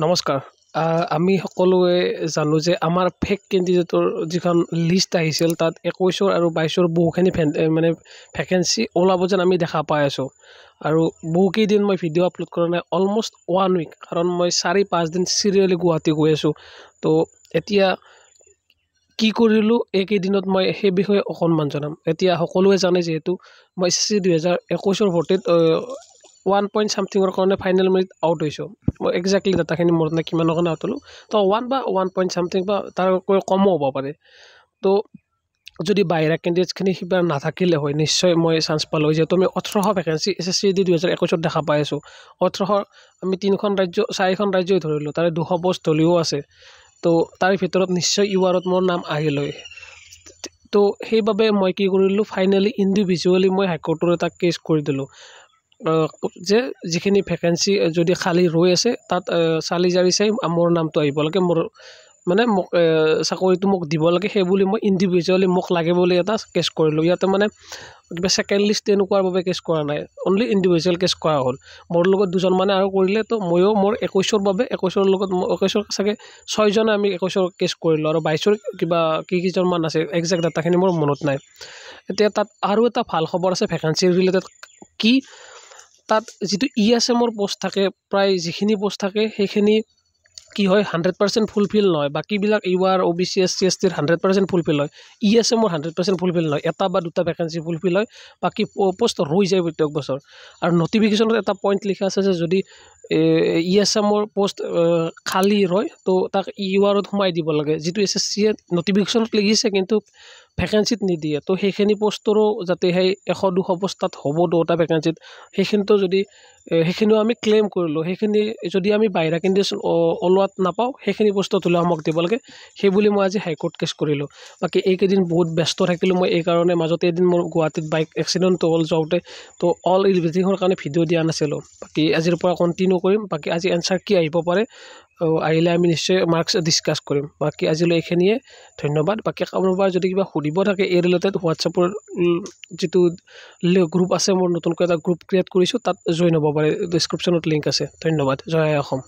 নমস্কাৰ। আমি সকলোৱে জানো যে আমাৰ ফেক কেণ্ডিডেটৰ যিখন লিষ্ট আহিছিল তাত 21 আৰু 22 বহুখিনি মানে ভেকেঞ্চি ওলাব যেন আমি দেখা পাই আছোঁ। আৰু বহুকেইদিন মই ভিডিঅ' আপলোড কৰা নাই, অলমষ্ট 1 উইক, কাৰণ মই 4-5 দিন চিৰিয়েলি গুৱাহাটী গৈ আছোঁ। তো এতিয়া কি কৰিলোঁ এইকেইদিনত মই সেই বিষয়ে অকণমান জনাম। এতিয়া সকলোৱে জানে যিহেতু মই SSC 2021 ভৰ্তিত 1 পইণ্ট ছামথিঙৰ কাৰণে ফাইনেল মেৰিট আউট হৈছোঁ। মই একজেক্টলি ডাটাখিনি মনত নাই কিমানৰ কাৰণে আউট হ'লোঁ। তো 1 বা 1 পইণ্ট ছামথিং বা তাতকৈ কমো হ'ব পাৰে। তো যদি বাহিৰা কেণ্ডিডেটছখিনি সিবাৰ নাথাকিলে হয় নিশ্চয় মই চান্স পালোঁ হয়, যিহেতু আমি 1800 ভেকেঞ্চি SSC 2021 দেখা পাই আছোঁ। 1800 আমি 4খন ৰাজ্যই ধৰিলোঁ, তাৰে 200 পোষ্ট হ'লেও আছে। তো তাৰে ভিতৰত নিশ্চয় URত মোৰ নাম আহিল হয়। তো সেইবাবে মই কি কৰিলোঁ, ফাইনেলি ইণ্ডিভিজুৱেলি মই হাইকোৰ্টৰ এটা কেছ কৰি দিলোঁ যে যিখিনি ভেকেঞ্চি যদি খালী ৰৈ আছে তাত চালি জাৰি চাই মোৰ নামটো আহিব লাগে, মোৰ মানে মোক চাকৰিটো মোক দিব লাগে, সেই বুলি মই ইণ্ডিভিজুৱেলি মোক লাগে বুলি এটা কেছ কৰিলোঁ। ইয়াতে মানে কিবা ছেকেণ্ড লিষ্ট তেনেকুৱাৰ বাবে কেছ কৰা নাই, অনলি ইণ্ডিভিজুৱেল কেছ কৰা হ'ল। মোৰ লগত 2জন মানে আৰু কৰিলে, তো ময়ো মোৰ 21ৰ বাবে 21ৰ লগত 21ৰ চাগে 6জনে আমি 21ৰ কেছ কৰিলোঁ, আৰু 22ৰ কিবা কেইজনমান আছে, একজেক্ট ডাটাখিনি মোৰ মনত নাই। এতিয়া তাত আৰু এটা ভাল খবৰ আছে ভেকেঞ্চি ৰিলেটেড, কি তাত যিটো ESMৰ পোষ্ট থাকে, প্ৰায় যিখিনি পোষ্ট থাকে সেইখিনি কি হয় 100% ফুলফিল নহয়। বাকীবিলাক UR OBC SC ST 100% fulfil হয়, ESMৰ 100% ফুলফিল নহয়, 1 বা 2টা ভেকেঞ্চি ফুলফিল হয়, বাকী পোষ্ট ৰৈ যায় প্ৰত্যেক বছৰ। আৰু নটিফিকেশ্যনত এটা পইণ্ট লিখা আছে যে যদি ESMৰ পোষ্ট খালী ৰয় তো তাক URত সোমাই দিব লাগে, যিটো SSCয়ে নটিফিকেশ্যনত লিখিছে কিন্তু ভেকেঞ্চিত নিদিয়ে। তো সেইখিনি পোষ্টৰো যাতে সেই 100-200 পোষ্ট তাত হ'ব 2টা ভেকেঞ্চিত, সেইখিনিতো যদি সেইখিনিও আমি ক্লেইম কৰিলোঁ, সেইখিনি যদি আমি বাহিৰা কেণ্ডিডেট ওলোৱাত নাপাওঁ সেইখিনি পোষ্টত হ'লেও আমাক দিব লাগে, সেই বুলি মই আজি হাইকোৰ্ট কেছ কৰিলোঁ। বাকী এইকেইদিন বহুত ব্যস্ত থাকিলোঁ মই, এইকাৰণে মাজতে এদিন মোৰ গুৱাহাটীত বাইক এক্সিডেণ্ট হ'ল যাওঁতে, তো অল এভৰিথিঙৰ কাৰণে ভিডিঅ' দিয়া নাছিলোঁ। বাকী আজিৰ পৰা কণ্টিনিউ কৰিম। বাকী আজি এনচাৰ কি আহিব পাৰে, আহিলে আমি নিশ্চয় মাৰ্কছ ডিছকাছ কৰিম। বাকী আজিলৈ এইখিনিয়ে, ধন্যবাদ। বাকী কাৰোবাৰ যদি কিবা সুধিব থাকে এই ৰিলেটেড, হোৱাটছএপৰ যিটো গ্ৰুপ আছে, মোৰ নতুনকৈ এটা গ্ৰুপ ক্ৰিয়েট কৰিছোঁ, তাত জইন হ'ব পাৰে, ডিছক্ৰিপশ্যনত লিংক আছে। ধন্যবাদ। জয় আই অসম।